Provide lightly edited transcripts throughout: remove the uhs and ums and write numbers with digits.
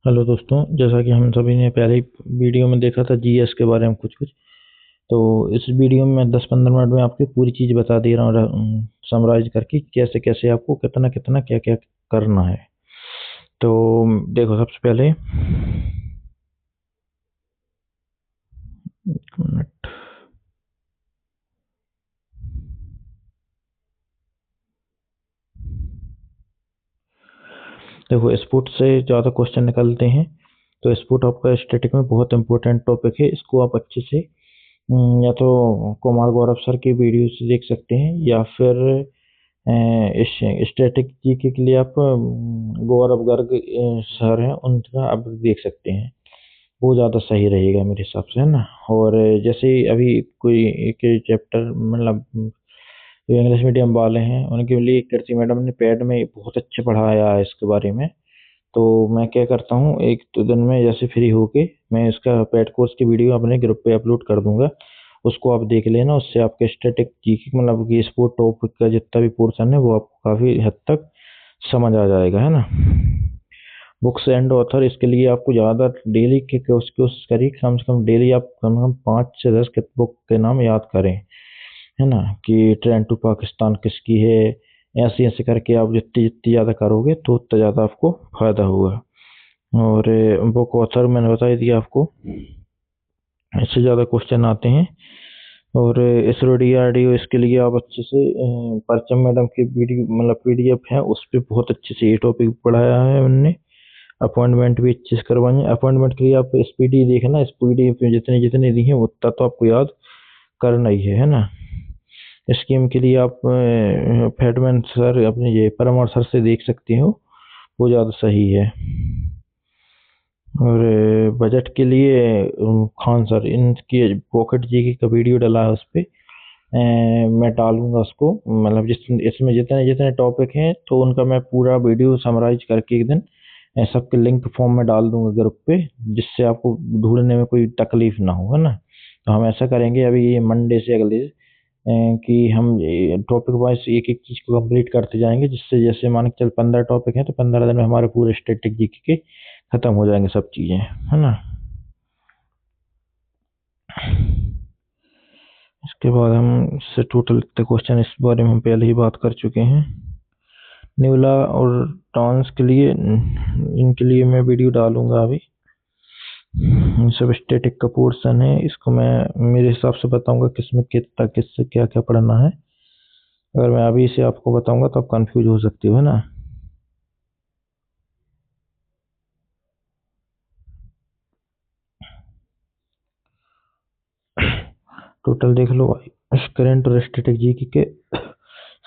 Hello दोस्तों, जैसा कि हम सभी ने पहले ही वीडियो में देखा था जीएस के बारे में कुछ कुछ। तो इस वीडियो में मैं 10-15 मिनट में आपकी पूरी चीज़ बता दे रहा हूँ समराइज करके कैसे कैसे आपको कितना कितना क्या क्या करना है। तो देखो, सबसे पहले एक मिनट। देखो, स्पोर्ट से ज़्यादा क्वेश्चन निकलते हैं। तो स्पोर्ट आपका स्टैटिक में बहुत इंपॉर्टेंट टॉपिक है। इसको आप अच्छे से या तो कुमार गौरव सर की वीडियो से देख सकते हैं, या फिर इस स्टैटिक जीके के लिए आप गौरव गर्ग सर हैं, उनका आप देख सकते हैं। वो ज़्यादा सही रहेगा मेरे हिसाब से, है ना। और जैसे अभी कोई एक चैप्टर, मतलब जो इंग्लिश मीडियम वाले हैं उनके लिए कृति मैडम ने पैड में बहुत अच्छे पढ़ाया है इसके बारे में। तो मैं क्या करता हूँ, एक दो दिन में जैसे फ्री होके मैं इसका पेड कोर्स की वीडियो अपने ग्रुप पे अपलोड कर दूंगा। उसको आप देख लेना, उससे आपके स्टैटिक जीके मतलब कि स्पोर्ट टॉपिक का जितना भी पोर्शन है वो आपको काफ़ी हद तक समझ आ जाएगा, है ना। बुक्स एंड ऑथर, इसके लिए आपको ज़्यादा डेली की कोशिश करिए, कम से कम डेली आप कम से कम 5 से 10 के बुक के नाम याद करें, है ना। कि ट्रेन टू पाकिस्तान किसकी है। ऐसे ऐसे करके आप जितनी जितनी ज़्यादा करोगे तो उतना ज़्यादा आपको फायदा होगा। और बुक ऑथर मैंने बता ही दिया आपको, इससे ज़्यादा क्वेश्चन आते हैं। और इसरो डीआरडीओ, इसके लिए आप अच्छे से परचम मैडम की वीडियो मतलब पीडीएफ है, उस पर बहुत अच्छे से ये टॉपिक पढ़ाया है उनने। अपॉइंटमेंट भी अच्छे से करवाएं। अपॉइंटमेंट के लिए आप स्पीडी देखना, स्पीडी में जितने जितने दी हैं उतना तो आपको याद करना ही है ना। स्कीम के लिए आप फेडमैन सर, अपने ये परमार सर से देख सकते हो, वो ज़्यादा सही है। और बजट के लिए खान सर, इनकी पॉकेट जी का वीडियो डाला है उस पर। मैं डालूंगा उसको, मतलब जिस इसमें जितने जितने टॉपिक हैं तो उनका मैं पूरा वीडियो समराइज करके एक दिन सबके लिंक फॉर्म में डाल दूंगा ग्रुप पे, जिससे आपको ढूंढने में कोई तकलीफ ना हो, है ना। तो हम ऐसा करेंगे अभी ये मंडे से अगले कि हम टॉपिक वाइज एक एक चीज को कंप्लीट करते जाएंगे, जिससे जैसे मान के चल 15 टॉपिक हैं तो 15 दिन में हमारे पूरे स्टैटिक जीके के खत्म हो जाएंगे सब चीजें, है ना। इसके बाद हम इससे टोटल कितने क्वेश्चन, इस बारे में हम पहले ही बात कर चुके हैं। न्यूला और टॉन्स के लिए, इनके लिए मैं वीडियो डालूंगा अभी। सब स्टैटिक का पोर्शन है, इसको मैं मेरे हिसाब से बताऊंगा किसमें कितना किससे क्या क्या पढ़ना है। अगर मैं अभी से आपको बताऊंगा तो आप कंफ्यूज हो सकते हो, है ना। टोटल देख लो, करंट और स्टैटिक जीके के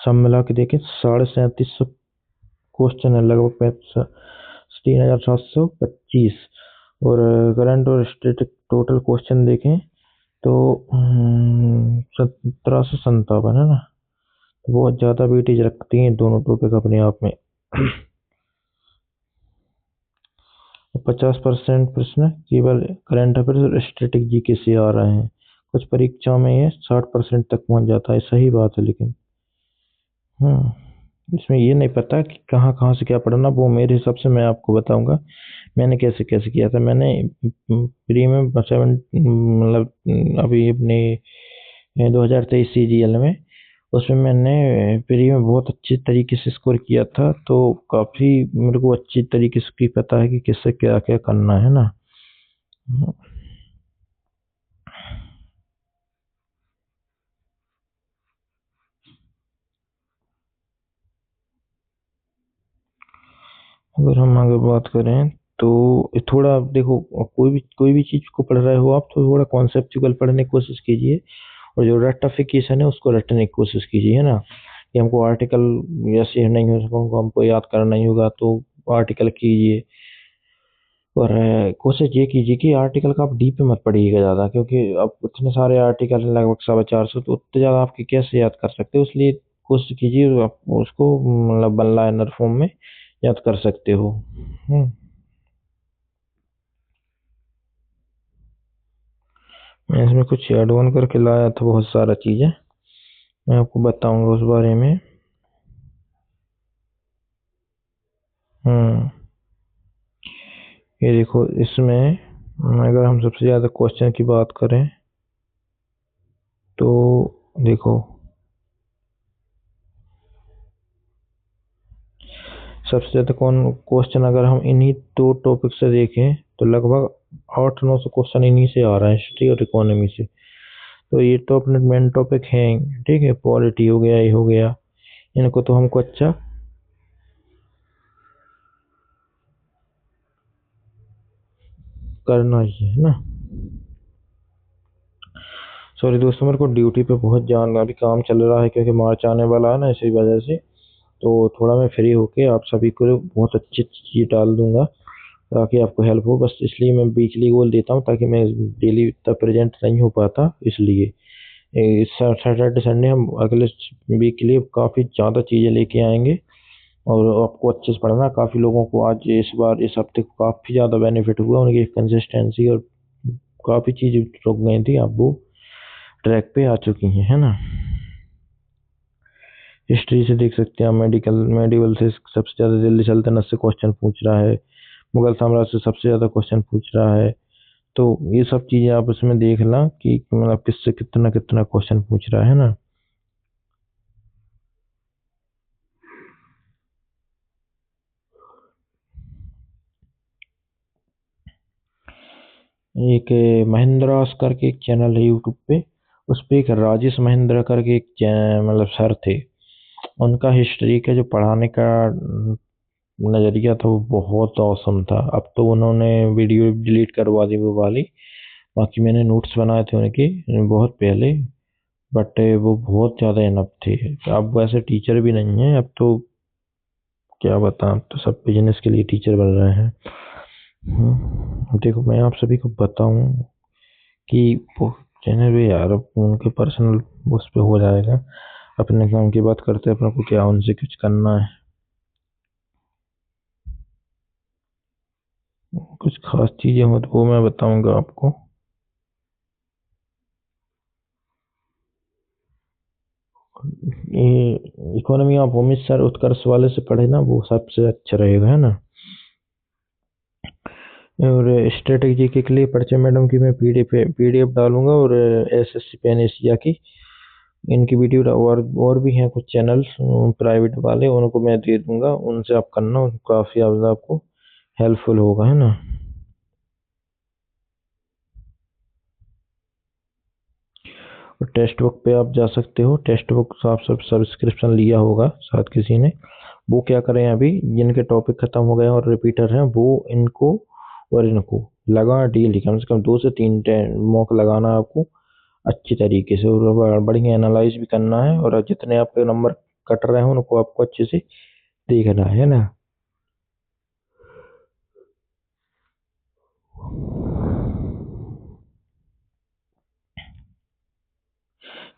सब मिला के देखें 3750 क्वेश्चन है, लगभग 3725। और करंट और स्टैटिक टोटल क्वेश्चन देखें तो 1757 है ना। तो बहुत ज़्यादा वेटेज रखती हैं दोनों टॉपिक अपने आप में। 50% प्रश्न केवल करंट अफेयर और स्टैटिक जीके से आ रहे हैं। कुछ परीक्षाओं में ये 60% तक पहुंच जाता है, सही बात है। लेकिन इसमें ये नहीं पता कि कहाँ कहाँ से क्या पढ़ना, वो मेरे हिसाब से मैं आपको बताऊंगा मैंने कैसे कैसे किया था। मैंने प्री में 7 मतलब अभी अपने 2023 सीजीएल में, उसमें मैंने प्री में बहुत अच्छे तरीके से स्कोर किया था, तो काफ़ी मेरे को अच्छी तरीके से की पता है कि किससे क्या क्या करना है ना। अगर हम आगे बात करें तो थोड़ा देखो, कोई भी चीज़ को पढ़ रहे हो आप तो थोड़ा कॉन्सेप्चुअल पढ़ने की कोशिश कीजिए। और जो रेक्टिफिकेशन है उसको रटने की कोशिश कीजिए, है ना। कि हमको आर्टिकल जैसे नहीं हो सको, हमको याद करना ही होगा तो आर्टिकल कीजिए। और कोशिश ये कीजिए कि आर्टिकल का आप डीप में मत पढ़िएगा ज़्यादा, क्योंकि अब इतने सारे आर्टिकल हैं, लगभग 450, तो उतने ज़्यादा आपके कैसे याद कर सकते हो। इसलिए कोशिश कीजिए आप उसको मतलब वन लाइनर फॉर्म में याद कर सकते हो। हम्म मैं इसमें कुछ ऐड ऑन करके लाया था बहुत सारा चीज़ें, मैं आपको बताऊंगा उस बारे में। हम्म ये देखो, इसमें अगर हम सबसे ज़्यादा क्वेश्चन की बात करें तो देखो, सबसे ज़्यादा कौन क्वेश्चन अगर हम इन्हीं दो टॉपिक से देखें तो लगभग 800-900 क्वेश्चन इन्हीं से आ रहा है, हिस्ट्री और इकोनॉमी से। तो ये तो अपने मेन टॉपिक हैं, ठीक है। पॉलिटी हो गया, ये हो गया, इनको तो हमको अच्छा करना ही है ना। सॉरी दोस्तों, मेरे को ड्यूटी पे बहुत जाना, अभी काम चल रहा है क्योंकि मार्च आने वाला है ना, इसी वजह से। तो थोड़ा मैं फ्री होके आप सभी को बहुत अच्छी चीज़ डाल दूंगा ताकि आपको हेल्प हो। बस इसलिए मैं वीकली गोल देता हूँ ताकि मैं डेली तक प्रेजेंट नहीं हो पाता, इसलिए सैटरडे संडे हम अगले वीक के लिए काफ़ी ज़्यादा चीज़ें लेके आएंगे। और आपको अच्छे से पढ़ना। काफ़ी लोगों को आज इस बार इस हफ्ते काफ़ी ज़्यादा बेनिफिट हुआ, उनकी कंसिस्टेंसी और काफ़ी चीज़ें रुक गई थी, अब वो ट्रैक पे आ चुकी हैं, है ना। हिस्ट्री से देख सकते हैं, मेडिवल से सबसे ज़्यादा दिल्ली सल्तनत से क्वेश्चन पूछ रहा है, मुगल साम्राज्य से सबसे ज़्यादा क्वेश्चन पूछ रहा है। तो ये सब चीज़ें आप उसमें देखना कि मतलब किससे कितना कितना क्वेश्चन पूछ रहा है ना। एक महिंद्रास करके एक चैनल है यूट्यूब पे, उस पे एक राजेश महिंद्रा करके एक मतलब सर थे, उनका हिस्ट्री का जो पढ़ाने का नज़रिया था वो बहुत औसम था। अब तो उन्होंने वीडियो डिलीट करवा दी वो वाली, बाकी मैंने नोट्स बनाए थे उनके बहुत पहले, बट वो बहुत ज़्यादा इनफ थे। अब वैसे टीचर भी नहीं है, अब तो क्या बताऊं, अब तो सब बिजनेस के लिए टीचर बन रहे हैं। देखो, मैं आप सभी को बताऊं कि वो चैनल भी यार अब उनके पर्सनल उस पे हो जाएगा। अपने काम की बात करते हैं, अपने को क्या उनसे कुछ करना है। कुछ खास चीज़ें हो तो वो मैं बताऊंगा आपको। ये इकोनॉमी आप अमित सर उत्कर्ष वाले से पढ़े ना, वो सबसे अच्छा रहेगा, है ना। और स्ट्रेटेजी के लिए परिचय मैडम की मैं पीडीएफ डालूंगा, और एसएससी पेन एशिया की इनकी वीडियो और भी हैं कुछ चैनल्स प्राइवेट वाले, उनको मैं दे दूंगा, उनसे आप करना, काफ़ी ज़्यादा आपको हेल्पफुल होगा, है ना। और टेक्स्ट बुक पे आप जा सकते हो, टेक्स्ट बुक आप सब सब्सक्रिप्शन लिया होगा शायद किसी ने। वो क्या करें, अभी जिनके टॉपिक खत्म हो गए और रिपीटर हैं वो इनको और इनको लगा डेली कम से कम 2 से 3 मॉक लगाना है आपको अच्छी तरीके से, और बढ़िया एनालाइज भी करना है, और जितने आपके नंबर कट रहे हैं उनको आपको अच्छे से देखना है ना।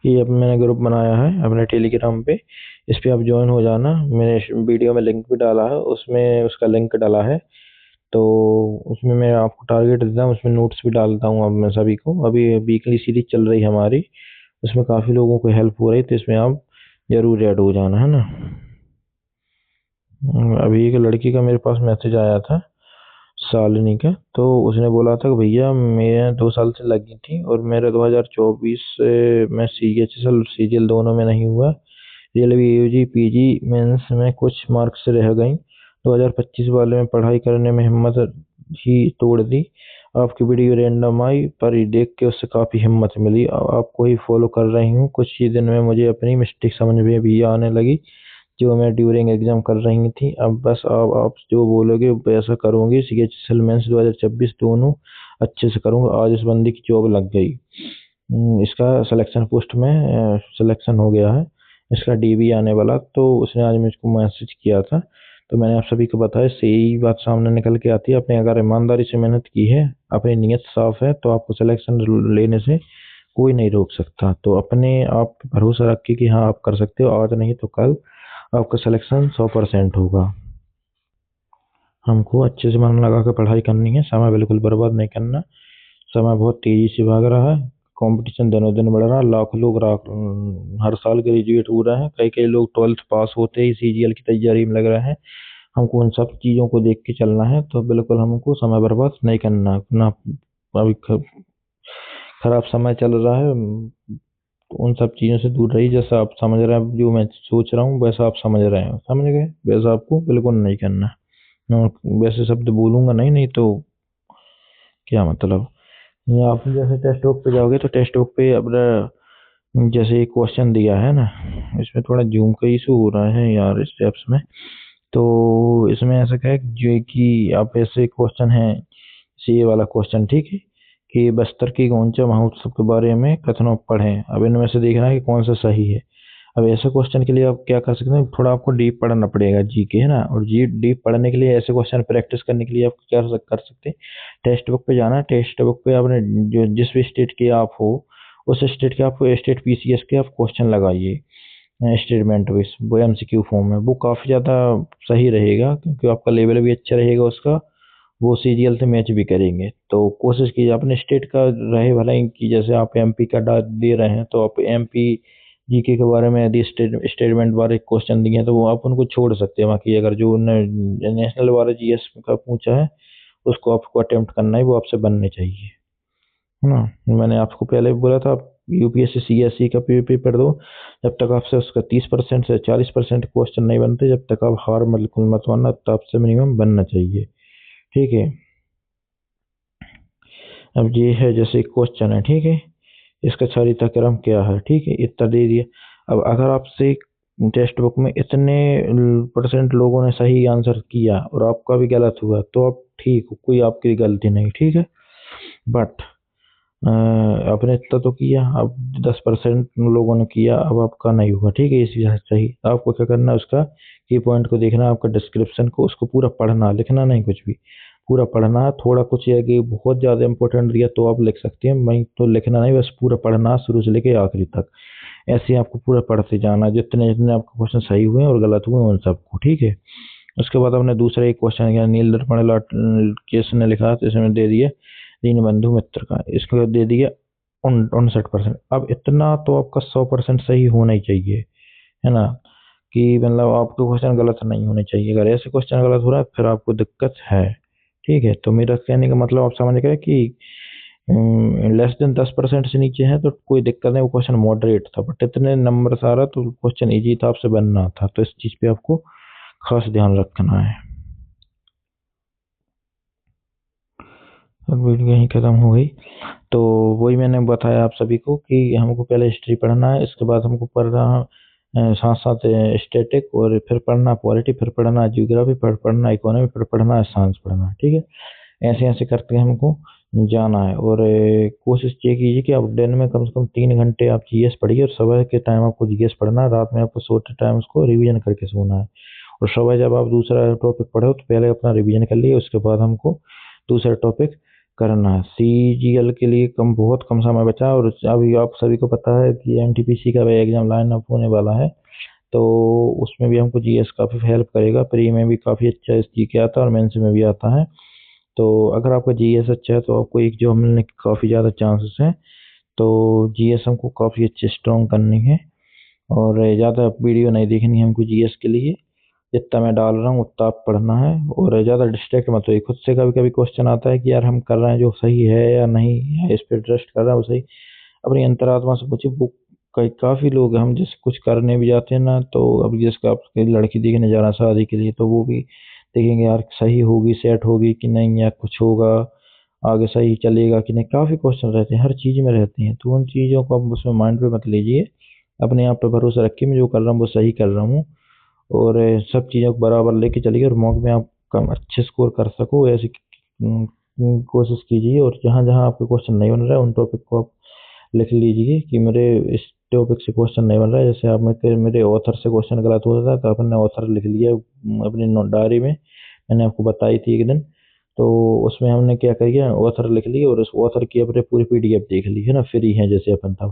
ये अब मैंने ग्रुप बनाया है अपने टेलीग्राम पे, इस पे आप ज्वाइन हो जाना। मैंने वीडियो में लिंक भी डाला है, उसमें उसका लिंक डाला है। तो उसमें मैं आपको टारगेट देता हूँ, उसमें नोट्स भी डालता हूँ अब मैं सभी को। अभी वीकली सीरीज चल रही है हमारी, उसमें काफ़ी लोगों को हेल्प हो रही है, तो इसमें आप ज़रूर ऐड हो जाना, है ना। अभी एक लड़की का मेरे पास मैसेज आया था, शालिनी का। तो उसने बोला था कि भैया मैं 2 साल से लगी थी और मेरे 2024 से मैं CHSL सीजीएल दोनों में नहीं हुआ, रेलवे यूजी पीजी मेंस में कुछ मार्क्स से रह गई, 2025 वाले में पढ़ाई करने में हिम्मत ही तोड़ दी। आपकी वीडियो रैंडम आई पर ये देख के उससे काफ़ी हिम्मत मिली, आपको ही फॉलो कर रही हूँ। कुछ ही दिन में मुझे अपनी मिस्टेक समझ में भी आने लगी जो मैं ड्यूरिंग एग्जाम कर रही थी। अब बस आप जो बोलोगे वैसा करूँगी, CHSL मेंस 2026 दोनों अच्छे से करूँगा। आज इस बंदी की जॉब लग गई। इसका सिलेक्शन पोस्ट में सिलेक्शन हो गया है, इसका डीबी आने वाला। तो उसने आज मुझको मैसेज किया था, तो मैंने आप सभी को बताया, सही बात सामने निकल के आती है। आपने अगर ईमानदारी से मेहनत की है, अपनी नीयत साफ है, तो आपको सिलेक्शन लेने से कोई नहीं रोक सकता। तो अपने आप पे भरोसा रखिए कि हाँ आप कर सकते हो, आज नहीं तो कल आपका सिलेक्शन 100% होगा। हमको अच्छे से मन लगा कर पढ़ाई करनी है, समय बिल्कुल बर्बाद नहीं करना। समय बहुत तेजी से भाग रहा है, कंपटीशन दिनों दिन बढ़ रहा है, लाखों लोग हर साल ग्रेजुएट हो रहे हैं, कई कई लोग 12th पास होते ही सीजीएल की तैयारी में लग रहे हैं। हमको उन सब चीज़ों को देख के चलना है। तो बिल्कुल हमको समय बर्बाद नहीं करना ना। अभी खराब समय चल रहा है, तो उन सब चीज़ों से दूर रहिए। जैसा आप समझ रहे हैं, जो मैं सोच रहा हूँ वैसा आप समझ रहे हैं, समझ गए? वैसा आपको बिल्कुल नहीं करना है। मैं वैसे शब्द बोलूंगा नहीं, नहीं तो क्या मतलब। ये आप जैसे टेक्स्ट बुक पे जाओगे तो टेक्स्ट बुक पे अपना जैसे एक क्वेश्चन दिया है ना, इसमें थोड़ा जूम का इशू हो रहा है यार इस एप्स में। तो इसमें ऐसा क्या है जो कि आप ऐसे क्वेश्चन है, ये वाला क्वेश्चन ठीक है, कि बस्तर की गोंचा महोत्सव के बारे में कथनों पढ़ें। अब इनमें से देखना है कि कौन सा सही है। अब ऐसे क्वेश्चन के लिए आप क्या कर सकते हैं, थोड़ा आपको डीप पढ़ना पड़ेगा जी के, है ना। और जी डीप पढ़ने के लिए ऐसे क्वेश्चन प्रैक्टिस करने के लिए आप क्या कर सकते हैं, टेक्स्ट बुक पे जाना। टेक्स्ट बुक पे आपने जो जिस भी स्टेट के आप हो, उस स्टेट के आप स्टेट पीसीएस के आप क्वेश्चन लगाइए स्टेटमेंट वाइज, वो एमसीक्यू फॉर्म में। वो काफ़ी ज़्यादा सही रहेगा क्योंकि आपका लेवल भी अच्छा रहेगा उसका, वो सीजीएल से मैच भी करेंगे। तो कोशिश कीजिए अपने स्टेट का रहे भला ही, कि जैसे आप एमपी का दे रहे हैं तो आप एमपी जीके के बारे में यदि स्टेटमेंट वाले क्वेश्चन दिए हैं तो वो आप उनको छोड़ सकते हैं। बाकी अगर जो नेशनल वाला जीएस का पूछा है उसको आपको अटेम्प्ट करना है, वो आपसे बनने चाहिए, है ना। मैंने आपको पहले भी बोला था आप यूपीएससी सीएससी का पेपर दो। जब तक आपसे उसका 30% से 40% क्वेश्चन नहीं बनते, जब तक आप हार बिल्कुल मत मानना, तब आपसे मिनिमम बनना चाहिए, ठीक है। अब ये है जैसे क्वेश्चन है, ठीक है, इसका चारित्र्य क्रम क्या है, ठीक है, इतना दे दिया। अब अगर आपसे टेक्स्ट बुक में इतने परसेंट लोगों ने सही आंसर किया और आपका भी गलत हुआ तो आप ठीक हो, कोई आपकी गलती नहीं, ठीक है। बट आपने इतना तो किया, अब 10% लोगों ने किया, अब आपका नहीं हुआ, ठीक है। इसी सही आपको क्या करना है, उसका की पॉइंट को देखना है, आपका डिस्क्रिप्शन को उसको पूरा पढ़ना, लिखना नहीं कुछ भी, पूरा पढ़ना है। थोड़ा कुछ है कि बहुत ज़्यादा इंपॉर्टेंट दिया तो आप लिख सकते हैं, वहीं तो लिखना नहीं, बस पूरा पढ़ना शुरू से लेके आखिरी तक। ऐसे ही आपको पूरा पढ़ते जाना, जितने जितने आपके क्वेश्चन सही हुए और गलत हुए उन सबको, ठीक है। उसके बाद हमने दूसरा एक क्वेश्चन किया, नील दर्पण लॉट केस ने लिखा तो इसमें दे दिए दीनबंधु मित्र का, इसको दे दिया 59%। अब इतना तो आपका 100% सही होना ही चाहिए, है ना, कि मतलब आपके क्वेश्चन गलत नहीं होने चाहिए। अगर ऐसे क्वेश्चन गलत हो रहा है फिर आपको दिक्कत है, ठीक है। तो मेरा कहने का मतलब आप समझ गए कि लेस देन 10% से नीचे है तो कोई दिक्कत नहीं, वो क्वेश्चन मॉडरेट था। बट इतने नंबर से आ रहा तो क्वेश्चन इजी था, आपसे बनना था। तो इस चीज़ पे आपको खास ध्यान रखना है। अब वीडियो यहीं ख़त्म हो गई। तो वही मैंने बताया आप सभी को कि हमको पहले हिस्ट्री पढ़ना है, इसके बाद हमको पढ़ना साथ साथ स्टैटिक, और फिर पढ़ना पॉलिटी, फिर पढ़ना जियोग्राफी, फिर पढ़ना इकोनॉमी, फिर पढ़ना साइंस पढ़ना, ठीक है। ऐसे ऐसे करके हमको जाना है। और कोशिश ये कीजिए कि आप दिन में कम से कम 3 घंटे आप जीएस पढ़िए, और सुबह के टाइम आपको जीएस पढ़ना है, रात में आपको सोते टाइम उसको रिवीजन करके सोना है। और सुबह जब आप दूसरा टॉपिक पढ़ो तो पहले अपना रिवीजन कर लिए, उसके बाद हमको दूसरा टॉपिक करना है। सीजीएल के लिए बहुत कम समय बचा है, और अभी आप सभी को पता है कि एनटीपीसी का भी एग्जाम लाइन अप होने वाला है। तो उसमें भी हमको जीएस काफ़ी हेल्प करेगा। प्री में भी काफ़ी अच्छा इस जी के आता है और मेंस में भी आता है। तो अगर आपका जीएस अच्छा है तो आपको एक जॉब मिलने के काफ़ी ज़्यादा चांसेस हैं। तो जीएस हमको काफ़ी अच्छे स्ट्रॉन्ग करनी है, और ज़्यादा वीडियो नहीं देखनी है हमको जीएस के लिए। जितना मैं डाल रहा हूँ उतना आप पढ़ना है, और ज़्यादा डिस्ट्रैक्ट मत होइए। खुद से कभी कभी क्वेश्चन आता है कि यार हम कर रहे हैं जो सही है या नहीं, या इस पर ट्रस्ट कर रहा है वो सही। अपनी अंतरात्मा से पूछिए। वो काफ़ी लोग हम जैसे कुछ करने भी जाते हैं ना, तो अभी जैसे आप लड़की देखने जा रहे हैं शादी के लिए, तो वो भी देखेंगे यार सही होगी, सेट होगी कि नहीं, या कुछ होगा आगे सही चलेगा कि नहीं। काफ़ी क्वेश्चन रहते हैं, हर चीज़ में रहते हैं। तो उन चीज़ों को आप उसमें माइंड पे मत लीजिए, अपने आप पे भरोसा रखिए, मैं जो कर रहा हूँ वो सही कर रहा हूँ। और सब चीज़ों को बराबर लेके चलिए, और मॉक में आप कम अच्छे स्कोर कर सको ऐसी कोशिश कीजिए। और जहाँ जहाँ आपके क्वेश्चन नहीं बन रहा है उन टॉपिक को आप लिख लीजिए कि मेरे इस टॉपिक से क्वेश्चन नहीं बन रहा है। जैसे आप मेरे ऑथर से क्वेश्चन गलत हो रहा था तो आपने ऑथर लिख लिया अपनी डायरी में, मैंने आपको बताई थी एक दिन। तो उसमें हमने क्या किया, ऑथर लिख ली, और उस ऑथर की अपने पूरी पीडीएफ देख ली, है ना, फ्री है जैसे अपन था,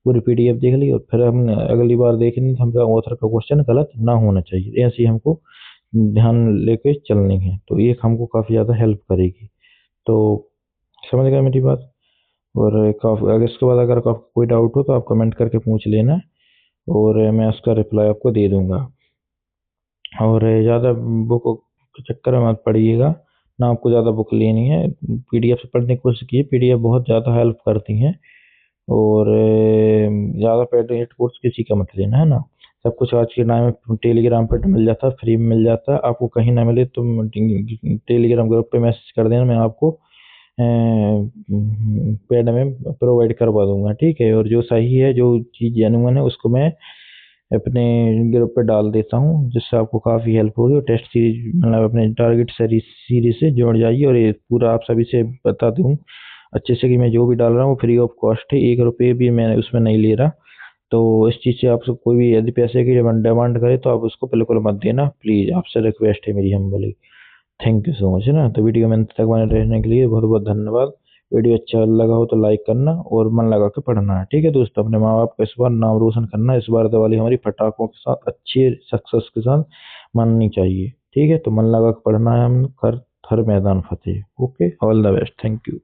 पूरी पीडीएफ देख ली। और फिर हमने अगली बार देखनी तो हमारा ऑथर का क्वेश्चन गलत ना होना चाहिए, ऐसे ही हमको ध्यान लेके चलनी है। तो ये हमको काफ़ी ज़्यादा हेल्प करेगी। तो समझ गए मेरी बात। और काफ़ी अगर इसके बाद अगर आपको कोई डाउट हो तो आप कमेंट करके पूछ लेना, और मैं उसका रिप्लाई आपको दे दूंगा। और ज़्यादा बुक के चक्कर में मत पड़िएगा, ना आपको ज़्यादा बुक लेनी है। पीडीएफ से पढ़ने की कोशिश कीजिए, पीडीएफ बहुत ज़्यादा हेल्प करती हैं। और ज़्यादा पेड कोर्स किसी का मत लेना, है ना। सब कुछ आज के टाइम में टेलीग्राम पर मिल जाता है, फ्री में मिल जाता है। आपको कहीं ना मिले तो टेलीग्राम ग्रुप पे मैसेज कर देना, मैं आपको पेड में प्रोवाइड करवा दूंगा, ठीक है। और जो सही है, जो चीज़ जेन्युइन है, उसको मैं अपने ग्रुप पे डाल देता हूँ, जिससे आपको काफ़ी हेल्प होगी। और टेस्ट सीरीज मतलब अपने टारगेट सीरीज से जुड़ जाइए। और ये पूरा आप सभी से बता दूँ अच्छे से कि मैं जो भी डाल रहा हूँ फ्री ऑफ कॉस्ट है, 1 रुपये भी मैं उसमें नहीं ले रहा। तो इस चीज़ से आपसे कोई भी यदि पैसे की डिमांड करे तो आप उसको बिल्कुल मत देना, प्लीज़। आपसे रिक्वेस्ट है मेरी humbly. Thank you so much, है ना। तो वीडियो में अंत तक बने रहने के लिए बहुत बहुत धन्यवाद। वीडियो अच्छा लगा हो तो लाइक करना और मन लगा के पढ़ना है, ठीक है दोस्तों। अपने माँ बाप का इस बार नाम रोशन करना है। इस बार दिवाली हमारी पटाखों के साथ अच्छे सक्सेस के साथ मननी चाहिए, ठीक है। तो मन लगा के पढ़ना है, हम कर हर मैदान फतेह। Okay, all the best, thank you.